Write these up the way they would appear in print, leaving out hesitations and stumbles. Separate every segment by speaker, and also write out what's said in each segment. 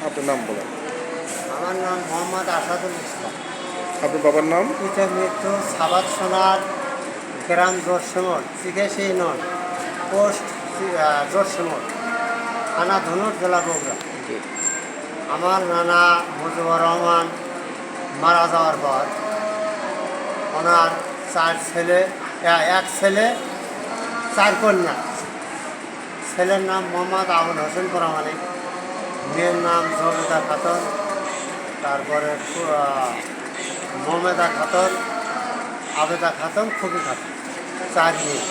Speaker 1: আপনার নাম বলেন।
Speaker 2: আমার নাম মোহাম্মদ আসাদুল ইসলাম।
Speaker 1: আপনার বাবার নাম?
Speaker 2: পিতা মৃত্যু সাবাদ সোনার, গ্রাম জোরসমল, চিকেশি নন, পোস্ট জোরসমল, থানা ধনুর, জেলা বগুড়া। আমার নানা মুজিবুর রহমান মারা যাওয়ার পর ওনার 4 ছেলে, এক ছেলে 4 কন্যা। ছেলের নাম মোহাম্মদ আবুল হোসেন প্রামাণিক, মেয়ের নাম জবেদা খাতুন, তারপরে মোহাম্মদা খাতুন, আবেদা খাতুন, খুবই খাতুন, 4 মেয়ে।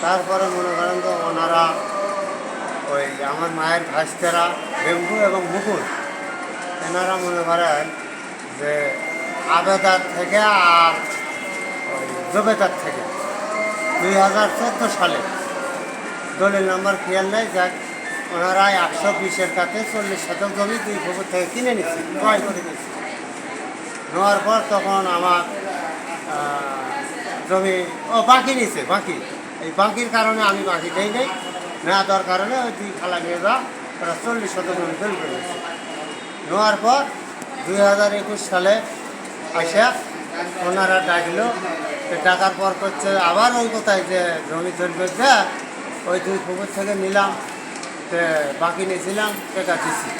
Speaker 2: তারপরে মনে করেন তো ওনারা ওই আমার মায়ের ভাইস্তেরা বেম্বু এবং মুকুল, এনারা মনে করেন যে আবেদার থেকে আর ওই জবেদার থেকে 2014 সালে দলিল নাম্বার খেয়াল নেই, যাক ওনারা 120-এর কাছে 40 শতক জমি 2 পুকুর থেকে কিনে নিচ্ছে, ক্রয় করে নিচ্ছে। নেওয়ার পর তখন আমার জমি বাকি নিচ্ছে, বাকি এই বাকির কারণে আমি বাকি দেই নাই, নেওয়া দেওয়ার কারণে ওই 2 খালা নিয়ে যা ওরা 40 শতক জমি দলিল করে নিচ্ছে। নেওয়ার পর 2021 সালে আসা ওনারা ডাকলো, ডাকার পর করছে আবার ওই কোথায় যে জমি চলবে যে ওই 2 পুকুর থেকে নিলাম, বাকি নিয়েছিলাম, টাকা দিচ্ছি।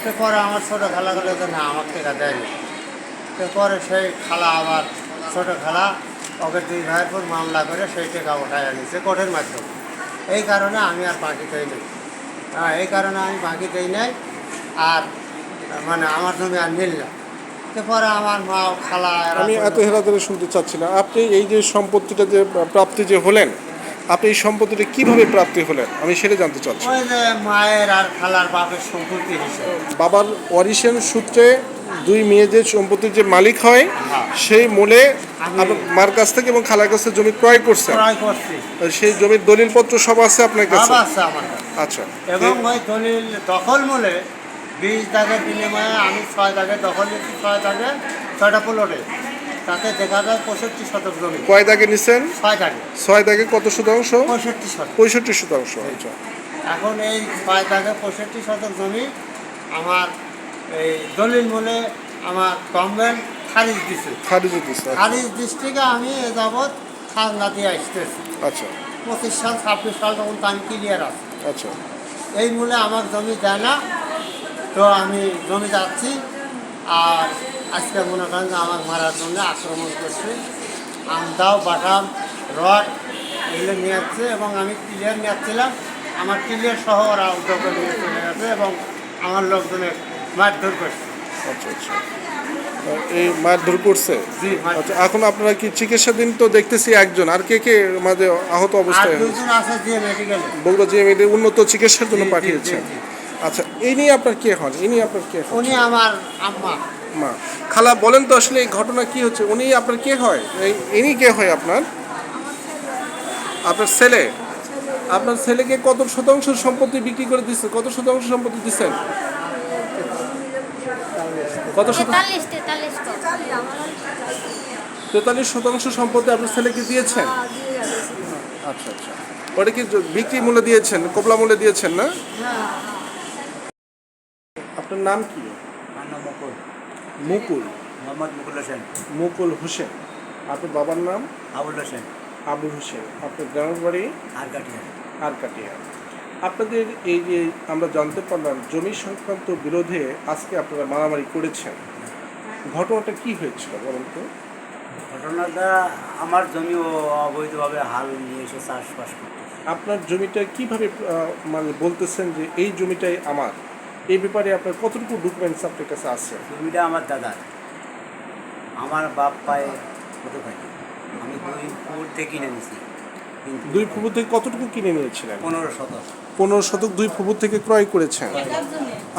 Speaker 2: তো পরে আমার ছোটো খালা গেলে যে না আমার টাকা দেয়নি। তো পরে সেই খালা আবার ছোটো খালা ওকে 2 ভাইয়ের পর মামলা করে সেই টাকা ওঠায় আনিছে কোর্টের মাধ্যমে। এই কারণে আমি আর বাকি দেই নাই, এই কারণে আমি বাকি দেই নাই, আর মানে আমার জমি আর নিল না। তো পরে আমার মা খালা
Speaker 1: আমি এত হেরা ধরে শুনতে চাচ্ছি না, আপনি এই যে সম্পত্তিটা যে প্রাপ্তি যে হলেন, আপনি এই সম্পত্তিটা কিভাবে প্রাপ্তি হলেন আমি সেটা জানতে চাচ্ছি।
Speaker 2: ওই যে মায়ের আর খালার বাপের সম্পত্তি হিসেবে
Speaker 1: বাবার ওয়ারিশের সূত্রে 2 মেয়ে যে সম্পত্তির যে মালিক হয় সেই মূলে আপনার মার কাছ থেকে এবং খালার কাছ থেকে জমি ক্রয় করছে,
Speaker 2: ক্রয় করছি।
Speaker 1: সেই জমির দলিলপত্র সব আছে আপনার কাছে?
Speaker 2: সব আছে আমার কাছে।
Speaker 1: আচ্ছা,
Speaker 2: এবং ওই দলিল দখল মূলে 20 দাগের বিনিময়ে আমি 6 দাগে দখল নিচ্ছি, 6 দাগে 6টা প্লটে, তাতে দেখা যায় 65 শতক জমি।
Speaker 1: কয় দাগে নিছেন?
Speaker 2: 6 দাগে
Speaker 1: 6 দাগে কত শতাংশ?
Speaker 2: 65 শতক।
Speaker 1: 65 শতাংশ। আচ্ছা,
Speaker 2: এখন এই 6 দাগে 65 শতক জমি আমার এই দলিল মূলে আমার গভর্নমেন্ট খারিজ দিছে।
Speaker 1: খারিজ দিছে।
Speaker 2: খারিজ ডিস্ট্রিক্টে আমি এ যাবৎ খাজনা দিয়ে আসতেছি।
Speaker 1: আচ্ছা
Speaker 2: 25 সাল 26 সাল তখন তো আমি ক্লিয়ার আছি।
Speaker 1: আচ্ছা,
Speaker 2: এই মূলে আমার জমি দেয় না, তো আমি জমি যাচ্ছি। আর আজকে মনে করেন যে আমার মারার জন্য আক্রমণ করছে, আমদাও বাটাম রড এগুলো নিয়ে যাচ্ছে, এবং আমি ক্লিয়ার নিয়ে যাচ্ছিলাম, আমার ক্লিয়ার সহ ওরা উদ্যোগ নিয়ে চলে গেছে এবং আমার লোকজনের মারধর করছে।
Speaker 1: আচ্ছা আচ্ছা, এই মারধর করছে?
Speaker 2: জি,
Speaker 1: আচ্ছা, এখন আপনারা কি চিকিৎসাধীন তো দেখতেছি একজন, আর কে কে মাঝে আহত
Speaker 2: আর
Speaker 1: অবস্থায়
Speaker 2: 2জন আছে যে মেডিকেলে।
Speaker 1: বগুড়া যে মেয়েদের উন্নত চিকিৎসার জন্য
Speaker 2: জি, জি,
Speaker 1: পাঠিয়েছেন?
Speaker 2: জি, জি।
Speaker 1: আচ্ছা, এই নিয়ে আপনার কে হন? ইনি আপনার কে হন?
Speaker 2: উনি আমার আম্মা।
Speaker 1: মা। খালা বলেন তো আসলে এই ঘটনা কি হচ্ছে, উনি আপনার কে হয়? ইনি কে হয় আপনার? আপনার ছেলে? আপনার ছেলেকে কত শতাংশ সম্পত্তি বিক্রি করে দিচ্ছে? কত শতাংশ সম্পত্তি দিচ্ছেন? কত শতাংশ? 43 শতাংশ সম্পত্তি আপনার ছেলেকে দিয়েছেন? আচ্ছা আচ্ছা, ওটা কি বিক্রি মূল্যে দিয়েছেন, কবলা মূল্যে দিয়েছেন না? আপনার নাম কি?
Speaker 2: আমার নাম মুকুল।
Speaker 1: মুকুল?
Speaker 2: মোহাম্মদ মুকুল হোসেন।
Speaker 1: মুকুল হোসেন। আপনার বাবার নাম?
Speaker 2: আবুল হোসেন।
Speaker 1: আবুল হোসেন। আপনার গ্রামের বাড়ি?
Speaker 2: আরকাটিয়া।
Speaker 1: আরকাটিয়া। আপনাদের এই যে আমরা জানতে পারলাম জমি সংক্রান্ত বিরোধে আজকে আপনারা মারামারি করেছেন, ঘটনাটা কি হয়েছিল বলেন তো?
Speaker 2: ঘটনাটা আমার জমি ও অবৈধভাবে হাল নিয়ে এসে চাষবাস করতে।
Speaker 1: আপনার জমিটা কিভাবে মানে বলতেছেন যে এই জমিটাই আমার, এই ব্যাপারে আপনার কতটুকু ডকুমেন্টস আপনার কাছে আছে?
Speaker 2: জমিটা আমার দাদার, আমার বাপ পায়ে কত থাকে, আমি 2 ফুট থেকে কিনে নিয়েছি।
Speaker 1: 2 ফুপুর থেকে কতটুকু কিনে নিয়েছিলেন?
Speaker 2: 15 শতক।
Speaker 1: 15 শতক 2 ফুপুর থেকে ক্রয় করেছেন।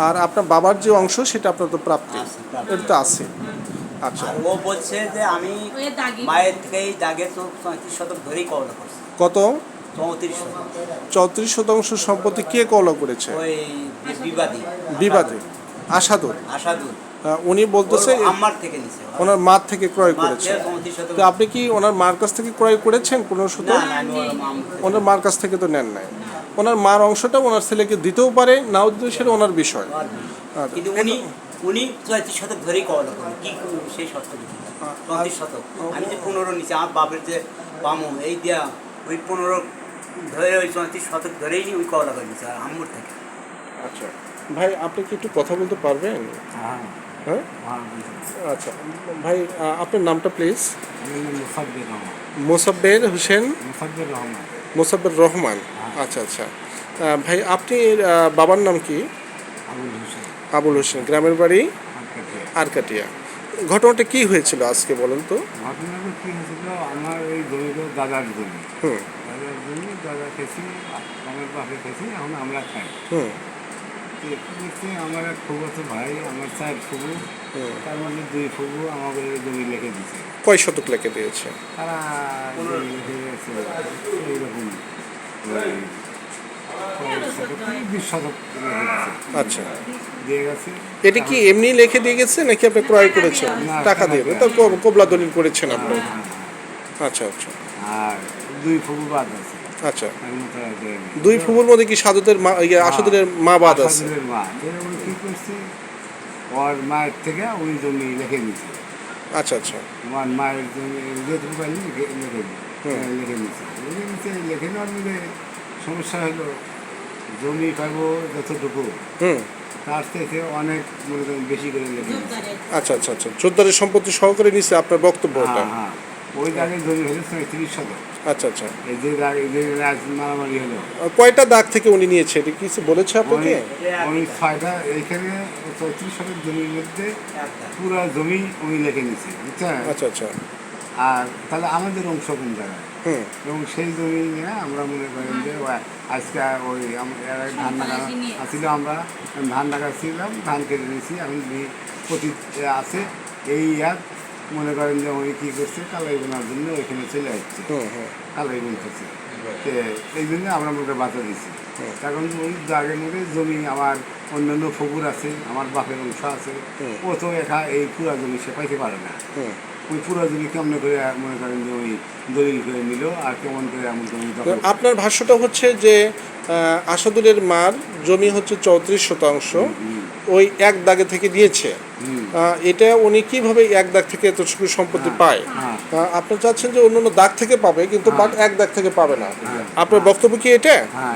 Speaker 1: আর আপনার বাবার যে অংশ সেটা আপনার তো প্রাপ্তি, এটা তো আছে। আচ্ছা,
Speaker 2: আর ও বলছে যে আমি মায়ের থেকেই দাগে তো 34 শতক ধরেই কবলা করছি।
Speaker 1: কত?
Speaker 2: 34 শতক।
Speaker 1: 34 শতাংশ সম্পত্তি কে কবলা করেছে?
Speaker 2: ওই বিবাদী।
Speaker 1: বিবাদে। আশাদুল।
Speaker 3: আশাদুল
Speaker 1: উনি বলতেছে
Speaker 3: আমার থেকে নিছে
Speaker 1: ওনার মার থেকে ক্রয়
Speaker 3: মার
Speaker 1: করেছে।
Speaker 3: থেকে 35 শতক।
Speaker 1: তো আপনি কি ওনার মার কাছ থেকে ক্রয় করেছেন 15 শতক?
Speaker 3: না না আমি ওর মাম থেকে-
Speaker 1: ওনার মার কাছ থেকে তো নেন নাই। ওনার মার অংশটা ওনার ছেলেকে দিতেও পারে, নাও দিতেও, সেটা ওনার বিষয়। আচ্ছা।
Speaker 3: কিন্তু উনি 34 শতক ধরেই কওয়া করেন কি সেই শর্ত দিতে 35 শতক আমি যে 15 নিচে আমার বাপের যে পামো এই দিয়া ওই 15 ধরে ওই 34 শতক ধরেই ওই কওয়া করে নিছে আর আম্মুর থেকে।
Speaker 1: আচ্ছা ভাই, আপনি কি একটু কথা বলতে পারবেন?
Speaker 3: হ্যাঁ
Speaker 1: হ্যাঁ, আচ্ছা ভাই, আপনার নামটা প্লিজ?
Speaker 3: মুসাব্বির রহমান।
Speaker 1: মোসাব্বের হোসেন,
Speaker 3: মুসাব্বির রহমান।
Speaker 1: মোসাব্বের রহমান। আচ্ছা আচ্ছা। ভাই, আপনি বাবার নাম কি?
Speaker 3: আবুল হোসেন।
Speaker 1: আবুল হোসেন। গ্রামের বাড়ি আরকাটিয়া। ঘটনাটা কি হয়েছিল আজকে বলেন তো?
Speaker 4: ঘটনাটা কী হয়েছিল, আমার এই জমিটা দাদার জমি।
Speaker 1: হুম
Speaker 4: দাদার জমি, দাদা খেয়েছি, আমার বাপে খেয়েছি, এখন আমরা খাই।
Speaker 1: হুম
Speaker 4: তো কী করছে, আমার এক ফুফাতো ভাই, আমার 4 ফুফু,
Speaker 1: হুম।
Speaker 4: তার মধ্যে 2 ফুফু আমাকে জমি লিখে দিচ্ছে।
Speaker 1: কয় শতক লেখে দিয়েছে?
Speaker 4: তারা জমি লিখে গেছে এইরকম 20 শতক লিখে দিচ্ছে,
Speaker 1: আচ্ছা,
Speaker 4: দিয়ে গেছে।
Speaker 1: এটা কি এমনি লিখে দিয়ে গেছে নাকি আপনি ক্রয় করেছেন?
Speaker 4: না,
Speaker 1: টাকা দিয়ে তো কবলা দলিল করেছেন আপনি? আচ্ছা আচ্ছা
Speaker 4: আর 2 ফুফু বাদ আছে,
Speaker 1: আচ্ছা।
Speaker 4: তার মতো আর দেয়নি।
Speaker 1: দুই ফুবুর মধ্যে কি সাদতের মা, আসাদুলের মা বাদ আছে?
Speaker 4: আসাদুলের মা, তো উনি কী করছে, ওর মায়ের থেকে উনি জমি লিখে নিয়েছে।
Speaker 1: আচ্ছা আচ্ছা।
Speaker 4: আমার মায়ের জমি যেটুকু পাইনি লিখে নিয়েছে। লিখে নেওয়ার মধ্যে সমস্যা হলো, জমি পাবো যতটুকু
Speaker 1: হুম।
Speaker 4: তার থেকে অনেক মনে করেন বেশি করে লিখে নিয়েছে।
Speaker 1: আচ্ছা আচ্ছা আচ্ছা, জোরদারের সম্পত্তি সহকারে নিচ্ছে আপনার বক্তব্যটা?
Speaker 4: হ্যাঁ হ্যাঁ, ওই জায়গায় জমি হলো 30 শতক।
Speaker 1: আচ্ছা আচ্ছা।
Speaker 4: এই যে আজ মারামারি হলো,
Speaker 1: কয়টা দাগ থেকে উনি নিয়েছে, এটা কিছু বলেছে আপনাকে?
Speaker 4: ওই 6টা, এইখানে 34 শতক জমির মধ্যে পুরো জমি উনি লিখে নিয়েছে, বুঝছেন?
Speaker 1: আচ্ছা আচ্ছা।
Speaker 4: আর তাহলে আমাদের অংশ কোন জায়গায়?
Speaker 1: হুম
Speaker 4: এবং সেই জমি নিয়ে আমরা মনে করেন যে আজকে ওই ধান লাগানো আসছিল, আমরা ধান লাগাচ্ছিলাম, ধান কেটে নিয়েছি, এখন প্রতি আছে এই আর মনে করেন যে উনি কী করছে, কালাই বোনার জন্য ওইখানে চলে আসছে,
Speaker 1: হুম হুম
Speaker 4: কালাই বুনতেছে। তো এই জন্য আমরা মনে করি বাধা দিচ্ছি। কারণ ওই জায়গার মধ্যে জমি আমার অন্যান্য ফুকুর আছে, আমার বাপের অংশ আছে, ও তো এই পুরা জমি সে পাইতে পারে না।
Speaker 1: হুম।
Speaker 4: ওই পুরো জমি কেমন করে মনে করেন যে ওই দলিল করে নিল, আর কেমন করে এমন জমি
Speaker 1: তো আপনার ভাষ্যটা হচ্ছে যে আসাদুলের মার জমি হচ্ছে 34 শতাংশ ওই এক দাগে থেকে দিয়েছে। এটা উনি কিভাবে এক দাগ থেকে এতটুকু সম্পত্তি পায়? আপনি চাচ্ছেন যে অন্য দাগ থেকে পাবে, কিন্তু বাট এক দাগ থেকে পাবে না। আপনার বক্তব্য কি এটা?
Speaker 4: হ্যাঁ,